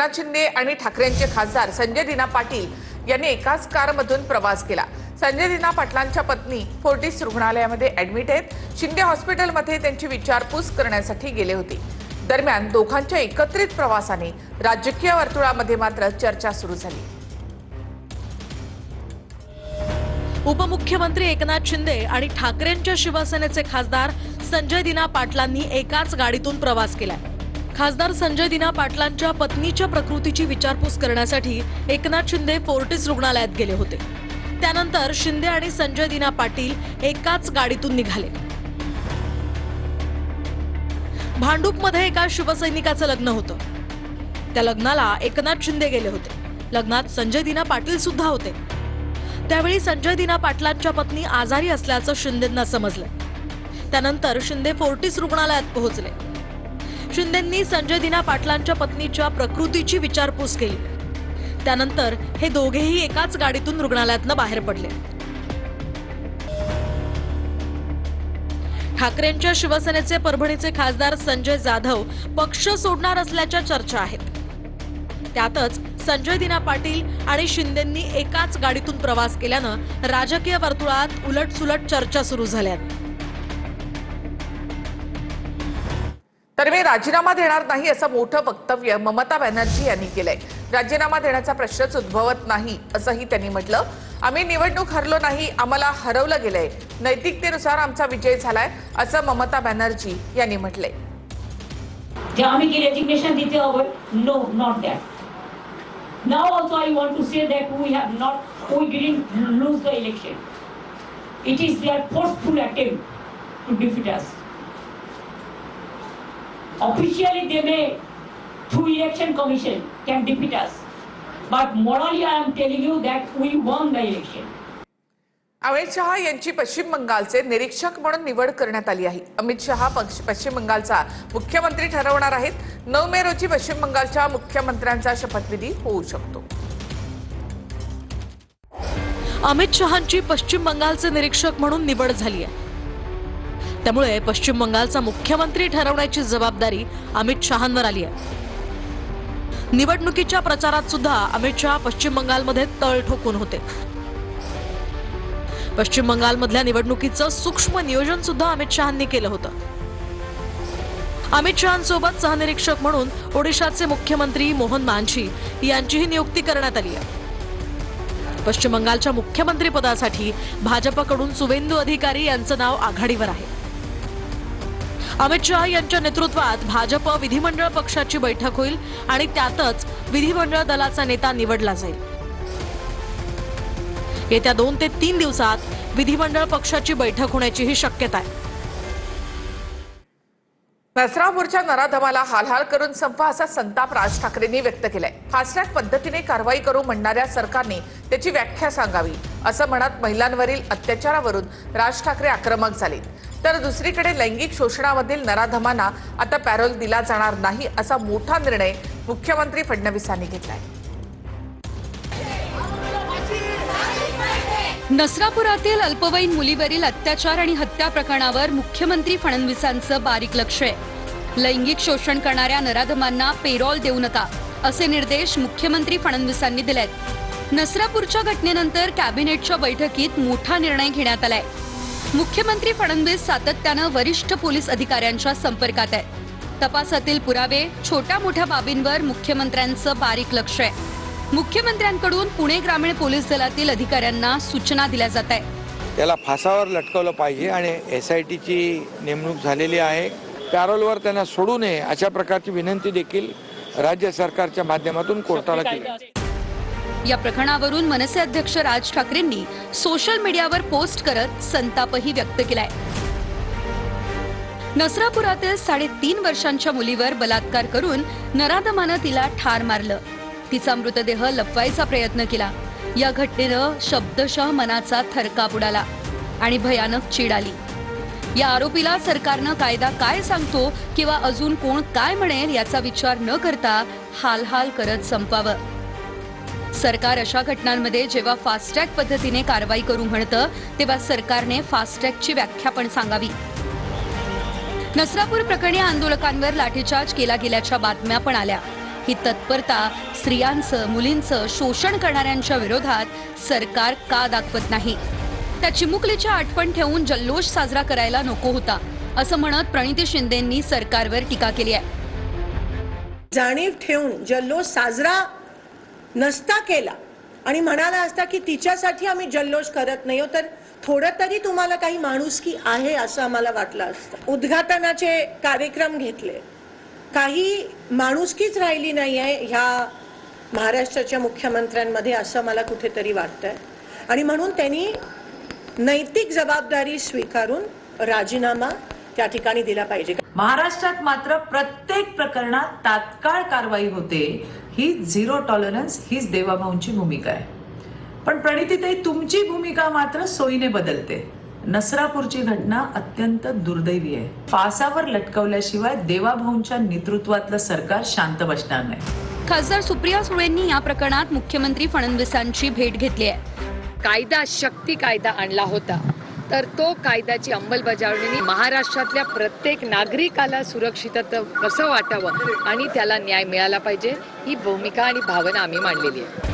एकनाथ शिंदे आणि ठाकरेंचे खासदार संजय दिना पाटील यांनी एकाच कारमधून प्रवास केला। संजय दिना पाटलांच्या पत्नी फोर्टिस रुग्णालयामध्ये ऍडमिट आहेत। शिंदे हॉस्पिटलमध्ये त्यांची विचारपूस करण्यासाठी गेले होते। दरम्यान दोघांच्या एकत्रित प्रवासाने राजकीय वर्तुळामध्ये मात्र चर्चा सुरू झाली। उपमुख्यमंत्री एकनाथ शिंदे आणि ठाकरेंच्या शिवसेनेचे खासदार संजय दिना पाटलांनी एकाच गाडीतून प्रवास केलाय। खासदार संजय दिना पाटलांच्या पत्नीच्या प्रकृतीची विचारपूस करण्यासाठी एकनाथ शिंदे फोर्टिस रुग्णालयात गेले होते। त्यानंतर शिंदे आणि संजय दिना पाटील एकाच गाडीतून निघाले। भांडूपमध्ये एका शिवसैनिकाचं लग्न होतं। त्या लग्नाला एकनाथ शिंदे गेले होते। लग्नात संजय दिना पाटील सुद्धा होते। त्यावेळी संजय दिना पाटलांच्या पत्नी आजारी असल्याचं शिंदेंना समजलं। त्यानंतर शिंदे फोर्टिस रुग्णालयात पोहोचले। शिंदेंनी संजय दिना पाटलांच्या पत्नीच्या प्रकृतीची विचारपूस केली। त्यानंतर हे दोघेही एकाच गाडीतून रुग्णालयातनं बाहेर पडले। ठाकरेंच्या शिवसेनेचे परभणीचे खासदार संजय जाधव पक्ष सोडणार असल्याच्या चर्चा आहेत। त्यातच संजय दिना पाटील आणि शिंदेंनी एकाच गाडीतून प्रवास केल्यानं राजकीय वर्तुळात उलटसुलट चर्चा सुरू झाल्यात। तर मी राजीनामा देणार नाही असं मोठं वक्तव्य ममता बॅनर्जी यांनी केलंय। राजीनामा देण्याचा प्रश्नच उद्भवत नाही असंही त्यांनी म्हटलं। आम्ही निवडणूक हरलो नाही, आम्हाला हरवलं गेलंय। नैतिकतेनुसार आमचा विजय झालाय असं ममता बॅनर्जी यांनी म्हटलंय। आम्ही की रेजिग्नेशन देते आहोत, no not that. Now also I want to say that we didn't lose the election. It is their forceful attempt to defeat us. Officially, they may, through election commission, can defeat us. But morally, I am telling you that we won the election. Amit Shah यांची पश्चिम बंगालचे निरीक्षक म्हणून निवड करण्यात आली आहे। अमित शहा पश्चिम बंगालचा मुख्यमंत्री ठरवणार आहेत। 9 मे रोजी पश्चिम बंगालच्या मुख्यमंत्र्यांचा शपथविधी होऊ शकतो। अमित शहांची पश्चिम बंगालचे निरीक्षक म्हणून निवड झाली आहे। त्यामुळे पश्चिम बंगालचा मुख्यमंत्री ठरवण्याची जबाबदारी अमित शहांवर आली आहे। निवडणुकीच्या प्रचारात सुद्धा अमित शहा पश्चिम बंगालमध्ये तळ ठोकून होते। पश्चिम बंगालमधल्या निवडणुकीचं सूक्ष्म नियोजन सुद्धा अमित शहांनी केलं होतं। अमित शहांसोबत सहनिरीक्षक म्हणून ओडिशाचे मुख्यमंत्री मोहन मांझी यांचीही नियुक्ती करण्यात आली आहे। पश्चिम बंगालच्या मुख्यमंत्री पदासाठी भाजपकडून सुवेंदू अधिकारी यांचं नाव आघाडीवर आहे। अमित शहा यांच्या नेतृत्वात भाजप विधिमंडळ पक्षाची बैठक होईल आणि त्यातच विधिमंडळ दलाचा नेता निवडला जाईल। येत्या 2 ते 3 दिवसात विधिमंडळ पक्षाची बैठक होण्याचीही शक्यता आहे। नसरापूरच्या नराधमाला हालहाल करून संपवा असा संताप राज ठाकरेंनी व्यक्त केलाय। फास्ट ट्रॅक पद्धतीने कारवाई करू म्हणणाऱ्या सरकारने त्याची व्याख्या सांगावी असं म्हणत महिलांवरील अत्याचारावरून राज ठाकरे आक्रमक झाले। तर दुसरीकडे लैंगिक शोषणामधील नराधमांना आता पॅरोल दिला जाणार नाही असा मोठा निर्णय मुख्यमंत्री फडणवीसांनी घेतलाय। नसरापुरातील अल्पवयीन मुलीवरील अत्याचार आणि हत्या प्रकरणावर मुख्यमंत्री फडणवीसांचं बारीक लक्ष आहे। लैंगिक शोषण करणाऱ्या नराधमांना पेरोल देऊ नका असे निर्देश मुख्यमंत्री फडणवीसांनी दिलेत। नसरापूरच्या घटनेनंतर कॅबिनेटच्या बैठकीत मोठा निर्णय घेण्यात आलाय। मुख्यमंत्री फडणवीस सातत्यानं वरिष्ठ पोलीस अधिकाऱ्यांच्या संपर्कात आहेत। तपासातील पुरावे, छोट्या मोठ्या बाबींवर मुख्यमंत्र्यांचं बारीक लक्ष आहे। मुख्यमंत्र्यांकडून पुणे ग्रामीण पोलीस दलातील अधिकाऱ्यांना सूचना दिल्या जात आहे। त्याला फासावर लटकवलं पाहिजे आणि SITची नेमणूक झालेली आहे। पॅरोलवर त्यांना सोडू नये अशा प्रकारची विनंती देखील राज्य सरकारच्या माध्यमातून कोर्टाला केली। या प्रकरणावरून मनसे अध्यक्ष राज ठाकरेंनी सोशल मीडियावर पोस्ट करत संतापही व्यक्त केलाय। नसरापुरातील 3.5 वर्षांच्या मुलीवर बलात्कार करून नराधमानं तिला ठार मारलं। तिचा मृतदेह लपवायचा प्रयत्न केला। या घटनेनं शब्दशः मनाचा थरकाप उडाला आणि भयानक चीड आली। या आरोपीला सरकारनं कायदा काय सांगतो किंवा अजून कोण काय म्हणेल याचा विचार न करता हालहाल करत संपवावं। सरकार अशा घटनांमध्ये जेव्हा फास्ट ट्रॅक पद्धतीने कारवाई करू म्हणतं तेव्हा सरकारने फास्ट ट्रॅकची व्याख्या पण सांगावी। नसरापूर प्रकरणी आंदोलकांवर लाठीचार्ज केला गेल्याच्या बातम्या पण आल्या। ही तत्परता स्त्रियांचं मुलींचं शोषण करणाऱ्यांच्या विरोधात सरकार का दाखवत नाही? त्या चिमुकलीची आठवण ठेवून जल्लोष साजरा करायला नको होता असं म्हणत प्रणिती शिंदेंनी सरकारवर टीका केली आहे. जाणीव ठेवून जल्लोष साजरा नसता केला आणि म्हणाला असता की तिच्यासाठी आम्ही जल्लोष करत नाही, तर थोडं तरी तुम्हाला काही माणुसकी आहे असं आम्हाला वाटलं असतं. उद्घाटनाचे कार्यक्रम घेतले, काही माणुसकीच राहिली नाही आहे ह्या महाराष्ट्राच्या मुख्यमंत्र्यांमध्ये असं मला कुठेतरी वाटतंय. आणि म्हणून त्यांनी नैतिक जबाबदारी स्वीकारून राजीनामा त्या ठिकाणी दिला पाहिजे. महाराष्ट्रात मात्र प्रत्येक प्रकरणात तात्काळ कारवाई होते, ही झिरो टॉलरन्स हीच देवाभाऊंची भूमिका आहे. पण प्रणितीताई, तुमची भूमिका मात्र सोयीने बदलते. नसरापूरची घटना अत्यंत दुर्दैवी आहे. फासावर लटकवल्याशिवाय देवाभाऊंच्या नेतृत्वातलं सरकार शांत बसणार नाही. खासदार सुप्रिया सुळेंनी या प्रकरणात मुख्यमंत्री फडणवीसांची भेट घेतली आहे. कायदा शक्ती कायदा आणला होता, तर तो कायद्याची अंमलबजावणी महाराष्ट्रातल्या प्रत्येक नागरिकाला सुरक्षितता कसं वाटावं आणि त्याला न्याय मिळाला पाहिजे, ही भूमिका आणि भावना आम्ही मांडलेली आहे.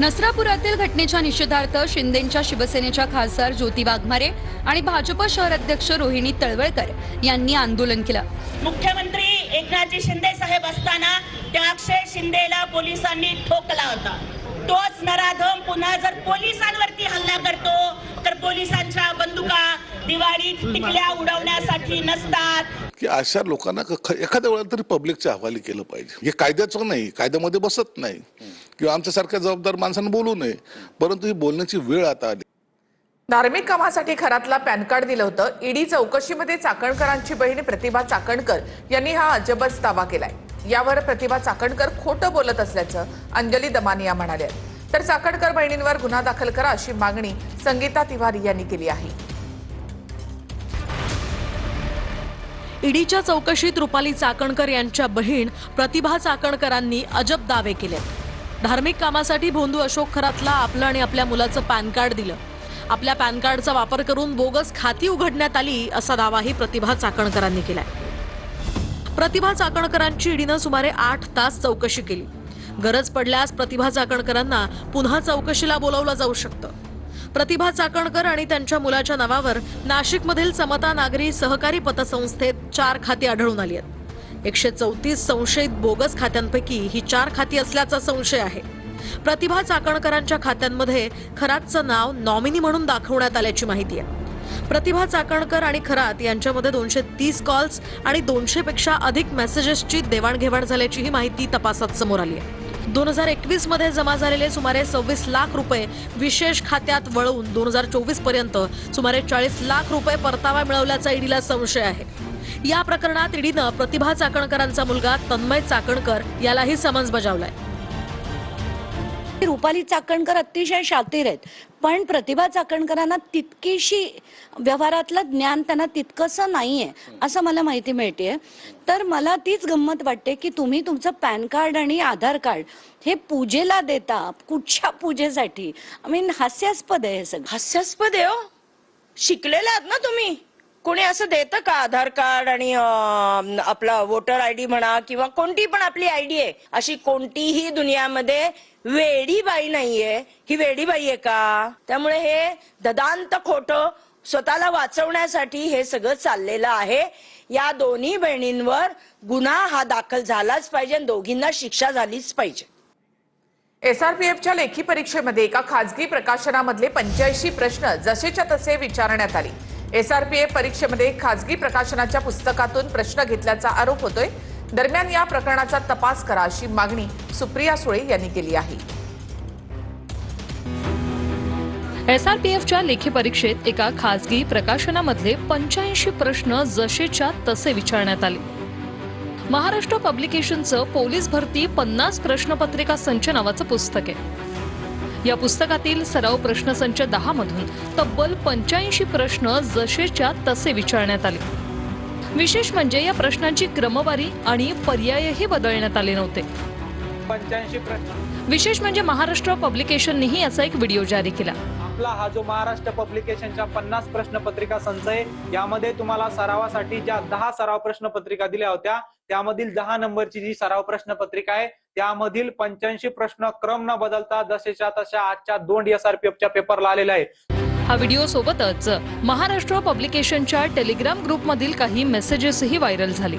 नसरापुरातील घटनेच्या निषेधार्थ शिंदेच्या शिवसेनेच्या खासदार ज्योती वाघमारे आणि भाजप शहर अध्यक्ष रोहिणी तळवळकर यांनी आंदोलन केलं. मुख्यमंत्री एकनाथजी शिंदे साहेब असताना त्या अक्षय शिंदेला पोलिसांनी ठोकला होता. तोच नराधम पुन्हा जर पोलिसांवरती हल्ला करतो तर पोलिसांच्या बंदुका दिवाळीत टिकल्या उडवण्यासाठी नसतात. की अशा लोकांना एखाद्या वेळेला तरी पब्लिकच्या हवाली केलं पाहिजे. हे कायद्याचं नाही, कायद्यामध्ये बसत नाही किंवा आमच्यासारख्या जबाबदार माणसांना बोलू नये, परंतु ही बोलण्याची वेळ आता आली. धार्मिक कामासाठी खरातला पॅन कार्ड दिलं होतं. ईडी चौकशीमध्ये चाकणकरांची बहीण प्रतिभा चाकणकर यांनी हा अजबच दावा केलाय. यावर प्रतिभा चाकणकर खोटं बोलत असल्याचं अंजली दमानिया म्हणाल्या. तर चाकणकर बहिणींवर गुन्हा दाखल करा अशी मागणी संगीता तिवारी यांनी केली आहे. ईडीच्या चौकशीत रुपाली चाकणकर यांच्या बहीण प्रतिभा चाकणकरांनी अजब दावे केले. धार्मिक कामासाठी भोंदू अशोक खरातला आपलं आणि आपल्या मुलाचं पॅन कार्ड दिलं. आपल्या पॅन कार्डचा वापर करून बोगस खाती उघडण्यात आली असा दावाही प्रतिभा चाकणकरांनी केलाय. प्रतिभा चाकणकरांची ईडीनं सुमारे 8 तास चौकशी केली. गरज पडल्यास प्रतिभा चाकणकरांना पुन्हा चौकशीला बोलावलं जाऊ शकतं. प्रतिभा चाकणकर आणि त्यांच्या मुलाच्या नावावर नाशिकमधील समता नागरी सहकारी पतसंस्थेत 4 खाती आढळून आली आहेत. 134 संशयित बोगस खात्यांपैकी ही 4 खाती असल्याचा संशय आहे. प्रतिभा चाकणकरांच्या खात्यांमध्ये खरातचं नाव नॉमिनी म्हणून दाखवण्यात आल्याची माहिती आहे. प्रतिभा चाकणकर आणि खरात यांच्यामध्ये 230 कॉल्स आणि 200 पेक्षा अधिक मेसेजेसची देवाणघेवाण झाल्याची ही माहिती तपासात समोर आली आहे. 2021 मध्ये जमा झालेले सुमारे 26 लाख रुपये विशेष खात्यात वळवून 2024 पर्यंत सुमारे 40 लाख रुपये परतावा मिळवल्याचा ईडीला संशय आहे. या प्रकरणात ईडीनं प्रतिभा चाकणकरांचा मुलगा तन्मय चाकणकर यालाही समन्स बजावलाय. रुपाली चाकणकर अतिशय शातीर आहेत, पण प्रतिभा चाकणकरांना तितकीशी व्यवहारातलं ज्ञान त्यांना तितकंसं नाहीये असं मला माहिती मिळतेय. तर मला तीच गंमत वाटते की तुम्ही तुमचं पॅन कार्ड आणि आधार कार्ड हे पूजेला देता. कुठच्या पूजेसाठी? आय मीन हास्यास्पद आहे हे सगळं. हास्यास्पद आहे. शिकलेले आहात ना तुम्ही. कोणी असं देतं का आधार कार्ड आणि आपला वोटर आयडी म्हणा किंवा कोणती पण आपली आयडी आहे, अशी कोणतीही दुनियामध्ये वेडी बाई नाहीये. ही वेडी बाई आहे का? त्यामुळे हे ददांत खोटं स्वतःला वाचवण्यासाठी हे सगळं चाललेलं आहे. या दोन्ही बहिणींवर गुन्हा हा दाखल झालाच पाहिजे आणि दोघींना शिक्षा झालीच पाहिजे. एसआरपीएफच्या लेखी परीक्षेमध्ये एका खासगी प्रकाशनामधले 85 प्रश्न जसेच्या तसे विचारण्यात आले. एसआरपीएफ परीक्षेमध्ये खासगी प्रकाशनाच्या पुस्तकातून प्रश्न घेतल्याचा आरोप होतोय. दरम्यान या प्रकरणाचा तपास करा अशी मागणी सुप्रिया सुळे यांनी केली आहे. एसआरपीएफच्या लेखी परीक्षेत एका खासगी प्रकाशनामधले 85 प्रश्न जसेच्या तसे विचारण्यात आले. महाराष्ट्र पब्लिकेशनचं पोलीस भरती 50 प्रश्नपत्रिका संच नावाचं पुस्तक आहे. या पुस्तकातील सराव प्रश्नसंच 10 मधून तब्बल 85 प्रश्न जसेच्या तसे विचारण्यात आले. विशेष म्हणजे या प्रश्नांची क्रमवारी आणि पर्यायही बदलण्यात आले नव्हते. 85 प्रश्न. विशेष म्हणजे महाराष्ट्र पब्लिकेशननेही याचा एक व्हिडिओ जारी केला. आपला हा जो महाराष्ट्र पब्लिकेशनच्या 50 प्रश्नपत्रिका संच आहे, यामध्ये तुम्हाला सरावासाठी ज्या 10 सराव प्रश्नपत्रिका दिल्या होत्या त्यामधील 10 नंबरची जी सराव प्रश्नपत्रिका आहे त्यामधील 85 प्रश्न क्रम न बदलता जसेच्या तशा आजच्या 2 SRPFच्या पेपरला आलेला आहे. हा व्हिडिओ सोबतच महाराष्ट्र पब्लिकेशनच्या टेलिग्राम ग्रुपमधील काही मेसेजेसही व्हायरल झाले.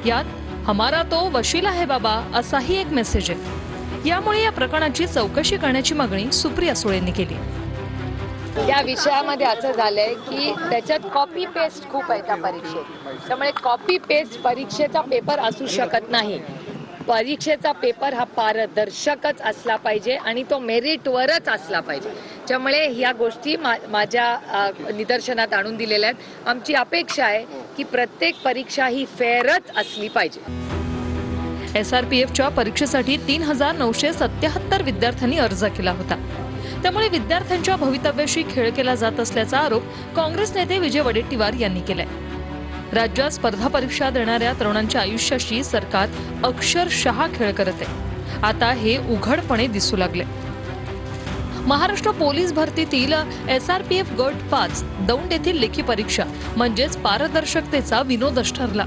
यात हमारा तो वशील आहे बाबा असाही एक मेसेज आहे. यामुळे या प्रकरणाची चौकशी करण्याची मागणी सुप्रिया सुळेंनी केली. त्या विषयामध्ये असं झालंय की त्याच्यात कॉपी पेस्ट खूप आहे त्या परीक्षेत. त्यामुळे कॉपी पेस्ट परीक्षेचा पेपर असू शकत नाही. परीक्षेचा पेपर हा पारदर्शकच असला पाहिजे आणि तो मेरिटवरच असला पाहिजे. त्यामुळे ह्या गोष्टी माझ्या निदर्शनात आणून दिलेल्या आहेत. आमची अपेक्षा आहे की प्रत्येक परीक्षा ही फेअरच असली पाहिजे. SRPFच्या परीक्षेसाठी 3,977 विद्यार्थ्यांनी अर्ज केला होता. त्यामुळे विद्यार्थ्यांच्या भवितव्याशी खेळ केला जात असल्याचा आरोप काँग्रेस नेते विजय वडेट्टीवार यांनी केलाय. राज्यात स्पर्धा परीक्षा देणाऱ्या तरुणांच्या आयुष्याशी सरकार अक्षरशः खेळ करत आहे. आता हे उघडपणे दिसू लागले. महाराष्ट्र पोलीस भरतीतील SRPF गट 5 दौंड येथील लेखी परीक्षा म्हणजेच पारदर्शकतेचा विनोदच ठरला.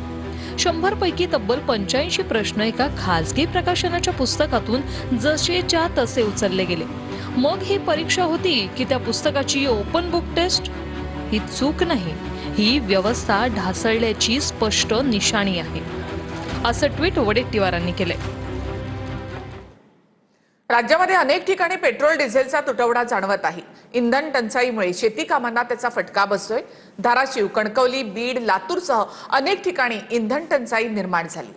100 पैकी तब्बल 85 प्रश्न एका खासगी प्रकाशनाच्या पुस्तकातून जसेच्या तसे उचलले गेले. मग ही परीक्षा होती की त्या पुस्तकाची ओपन बुक टेस्ट? ही चूक नाही, ही व्यवस्था ढासळल्याची स्पष्ट निशाणी आहे, असं ट्विट वडेट्टीवारांनी केलंय. राज्यामध्ये अनेक ठिकाणी पेट्रोल डिझेलचा तुटवडा जाणवत आहे. इंधन टंचाईमुळे शेती कामांना त्याचा फटका बसतोय. धाराशिव, कणकवली, बीड, लातूरसह अनेक ठिकाणी इंधन टंचाई निर्माण झाली.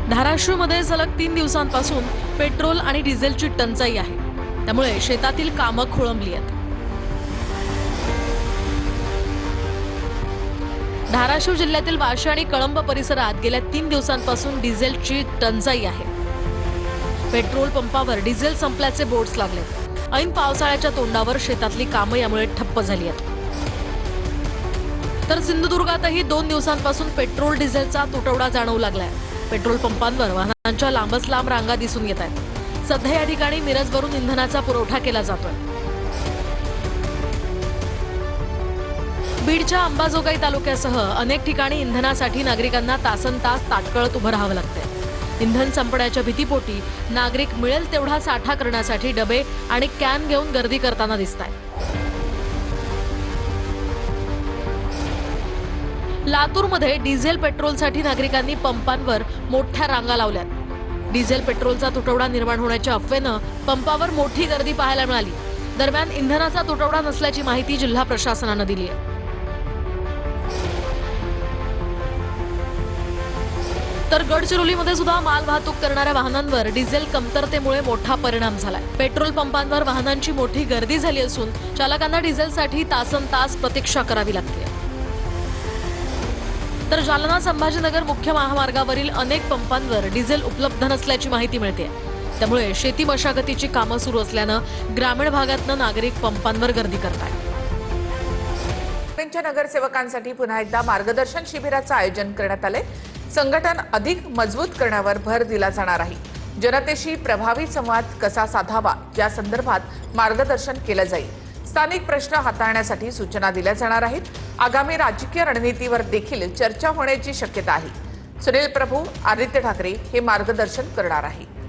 धाराशिवमध्ये सलग 3 दिवसांपासून पेट्रोल आणि डिझेलची टंचाई आहे. त्यामुळे शेतातील कामं खोळंबली आहेत. धाराशिव जिल्ह्यातील वाशी आणि कळंब परिसरात गेल्या 3 दिवसांपासून डिझेलची टंचाई आहे. पेट्रोल पंपावर डिझेल संपल्याचे बोर्ड्स लागले. ऐन पावसाळ्याच्या तोंडावर शेतातली कामं यामुळे ठप्प झाली आहेत. तर सिंधुदुर्गातही 2 दिवसांपासून पेट्रोल डिझेलचा तुटवडा जाणवू लागलाय. पेट्रोल पंपांवर वाहनांच्या लांबच लांब रांगा दिसून येत आहेत. सध्या या ठिकाणी मिरजवरून इंधनाचा पुरवठा केला जातोय. बीडच्या अंबाजोगाई तालुक्यासह अनेक ठिकाणी इंधनासाठी नागरिकांना तासनतास ताटकळत उभं राहावं लागतंय. इंधन संपण्याच्या भीतीपोटी नागरिक मिळेल तेवढा साठा करण्यासाठी डबे आणि कॅन घेऊन गर्दी करताना दिसतायत. लातूरमध्ये डिझेल पेट्रोलसाठी नागरिकांनी पंपांवर मोठ्या रांगा लावल्यात. डिझेल पेट्रोलचा तुटवडा निर्माण होण्याच्या अफवेनं पंपावर मोठी गर्दी पाहायला मिळाली. दरम्यान इंधनाचा तुटवडा नसल्याची माहिती जिल्हा प्रशासनानं दिली आहे. तर गडचिरोलीमध्ये सुद्धा माल वाहतूक करणाऱ्या वाहनांवर डिझेल कमतरतेमुळे मोठा परिणाम झालाय. पेट्रोल पंपांवर वाहनांची मोठी गर्दी झाली असून चालकांना डिझेलसाठी तासनतास प्रतीक्षा करावी लागते. तर जालना संभाजीनगर मुख्य महामार्गावरील अनेक पंपांवर डिझेल उपलब्ध नसल्याची माहिती मिळते. त्यामुळे शेती मशागतीची कामं सुरू असल्यानं ग्रामीण भागातनं नागरिक पंपांवर गर्दी करतात. नगरसेवकांसाठी पुन्हा एकदा मार्गदर्शन शिबिराचं आयोजन करण्यात आलंय. संघटन अधिक मजबूत करण्यावर भर दिला जाणार आहे. जनतेशी प्रभावी संवाद कसा साधावा या संदर्भात मार्गदर्शन केलं जाईल. स्थानिक प्रश्न हाताळण्यासाठी सूचना दिल्या जाणार आहेत. आगामी राजकीय रणनीतीवर देखील चर्चा होण्याची शक्यता आहे. सुनील प्रभू, आदित्य ठाकरे हे मार्गदर्शन करणार आहेत.